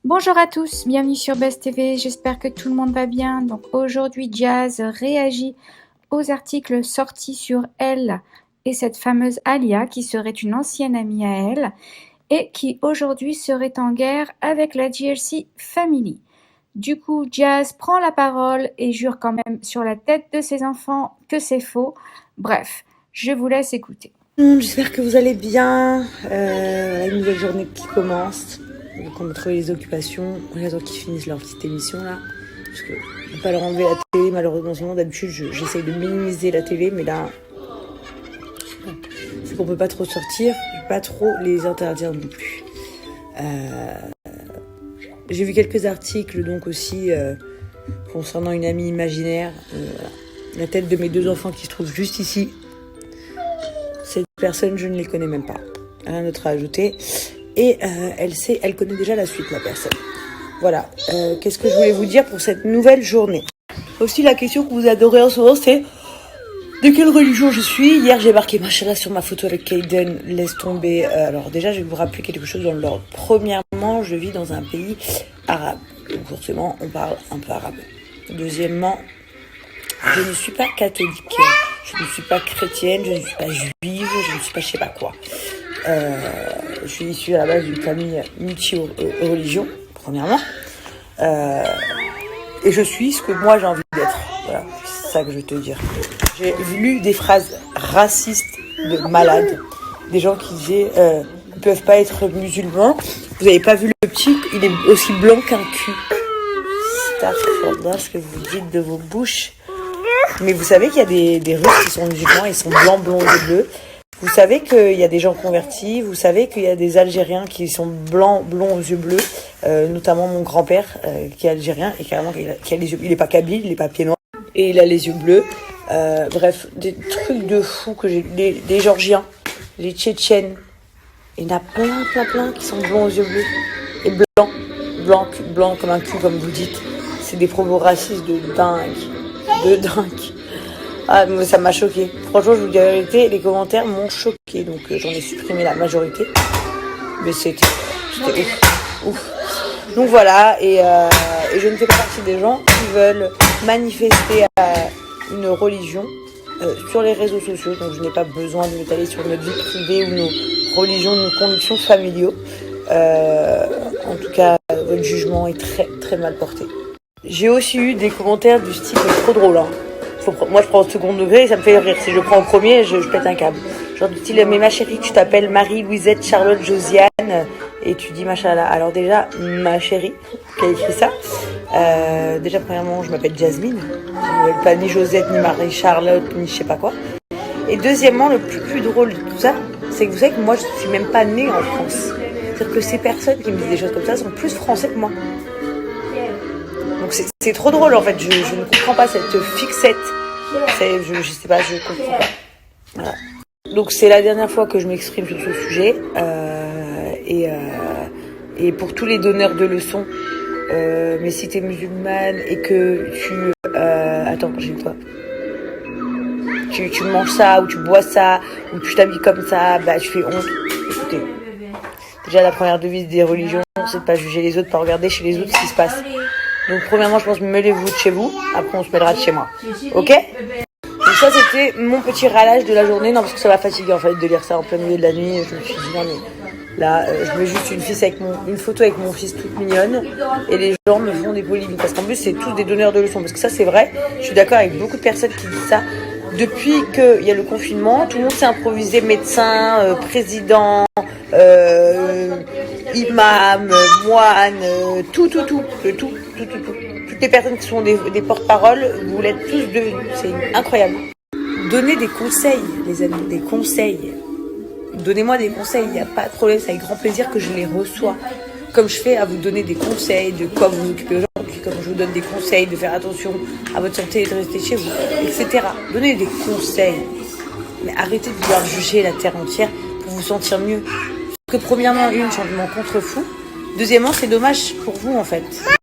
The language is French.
Bonjour à tous, bienvenue sur Buzz TV, j'espère que tout le monde va bien. Donc aujourd'hui, Jazz réagit aux articles sortis sur elle et cette fameuse Alia qui serait une ancienne amie à elle et qui aujourd'hui serait en guerre avec la GLC Family. Du coup, Jazz prend la parole et jure quand même sur la tête de ses enfants que c'est faux. Bref, je vous laisse écouter. J'espère que vous allez bien. Voilà une nouvelle journée qui commence. Donc on va trouver les occupations. On attend qu'ils finissent leur petite émission là. Parce que je ne peux pas leur enlever la télé malheureusement. Sinon d'habitude j'essaye de minimiser la télé. Mais là, c'est qu'on peut pas trop sortir. Je peux pas trop les interdire non plus. J'ai vu quelques articles donc aussi concernant une amie imaginaire. La tête de mes deux enfants qui se trouvent juste ici. Cette personne, je ne les connais même pas. Rien d'autre à ajouter. Et elle connaît déjà la suite, la personne. Voilà. Qu'est-ce que je voulais vous dire pour cette nouvelle journée? Aussi, la question que vous adorez en ce moment, c'est de quelle religion je suis. Hier, j'ai marqué machallah sur ma photo avec Kaiden. Laisse tomber. Alors déjà, je vais vous rappeler quelque chose dans l'ordre. Premièrement, je vis dans un pays arabe. Donc forcément, on parle un peu arabe. Deuxièmement, je ne suis pas catholique, je ne suis pas chrétienne, je ne suis pas juive, je ne suis pas je sais pas quoi. Je suis issue à la base d'une famille multi-religion, premièrement. Et je suis ce que moi j'ai envie d'être. Voilà, c'est ça que je veux te dire. J'ai lu des phrases racistes de malades. Des gens qui disaient ils ne peuvent pas être musulmans. Vous n'avez pas vu le petit, il est aussi blanc qu'un cul. C'est affreux ce que vous dites de vos bouches. Mais vous savez qu'il y a des Russes qui sont musulmans, ils sont blancs, blonds et bleus. Vous savez qu'il y a des gens convertis, vous savez qu'il y a des Algériens qui sont blancs, blonds aux yeux bleus, notamment mon grand-père qui est algérien et carrément qui a les yeux, il est pas kabyle, il est pas pied noir et il a les yeux bleus. Bref, des trucs de fou que j'ai, les Géorgiens, les Tchétchènes, il y en a plein qui sont blonds aux yeux bleus et blancs comme un cul comme vous dites. C'est des propos racistes de dingue. Ah, mais ça m'a choqué. Franchement, je vous dis la vérité, les commentaires m'ont choqué. Donc, j'en ai supprimé la majorité. Mais c'était ouf. Donc voilà, et je ne fais pas partie des gens qui veulent manifester une religion sur les réseaux sociaux. Donc, je n'ai pas besoin de m'étaler sur notre vie privée ou nos religions, nos convictions familiaux. En tout cas, votre jugement est très mal porté. J'ai aussi eu des commentaires du style trop drôle. Hein. Moi, je prends au second degré et ça me fait rire. Si je prends au premier, je pète un câble. Genre du style, mais ma chérie, tu t'appelles Marie, Louisette, Charlotte, Josiane. Et tu dis machallah. Alors déjà, ma chérie, qui a écrit ça. Déjà, premièrement, je m'appelle Jasmine. Je ne m'appelle pas ni Josette, ni Marie, Charlotte, ni je sais pas quoi. Et deuxièmement, le plus drôle de tout ça, c'est que vous savez que moi, je ne suis même pas née en France. C'est-à-dire que ces personnes qui me disent des choses comme ça sont plus français que moi. Donc c'est trop drôle en fait, je ne comprends pas cette fixette. Je sais pas, je comprends pas. Voilà. Donc c'est la dernière fois que je m'exprime sur ce sujet. Et pour tous les donneurs de leçons, mais si t'es musulmane et que attends, j'ai quoi tu manges ça, ou tu bois ça, ou tu t'habilles comme ça, bah tu fais honte. Écoutez, déjà la première devise des religions, c'est de pas juger les autres, pas regarder chez les autres ce qui se passe. Donc premièrement, je pense mêlez-vous de chez vous, après on se mêlera de chez moi. Ok? Donc ça c'était mon petit râlage de la journée. Non, parce que ça m'a fatigué en fait de lire ça en plein milieu de la nuit. Je me suis dit non mais là, je mets juste une photo avec mon fils toute mignonne et les gens me font des polémiques. Parce qu'en plus c'est tous des donneurs de leçons. Parce que ça c'est vrai, je suis d'accord avec beaucoup de personnes qui disent ça. Depuis qu'il y a le confinement, tout le monde s'est improvisé médecin, président, imam, moine, tout. Toutes les personnes qui sont des porte-paroles, vous l'êtes tous devenus. C'est incroyable. Donnez des conseils, les amis, des conseils. Donnez-moi des conseils, il n'y a pas de problème, c'est avec grand plaisir que je les reçois. Comme je fais à vous donner des conseils de quoi vous occuper aujourd'hui, comme je vous donne des conseils de faire attention à votre santé et de rester chez vous, etc. Donnez des conseils. Mais arrêtez de vouloir juger la terre entière pour vous sentir mieux. Parce que premièrement, changement contre fou. Deuxièmement, c'est dommage pour vous en fait.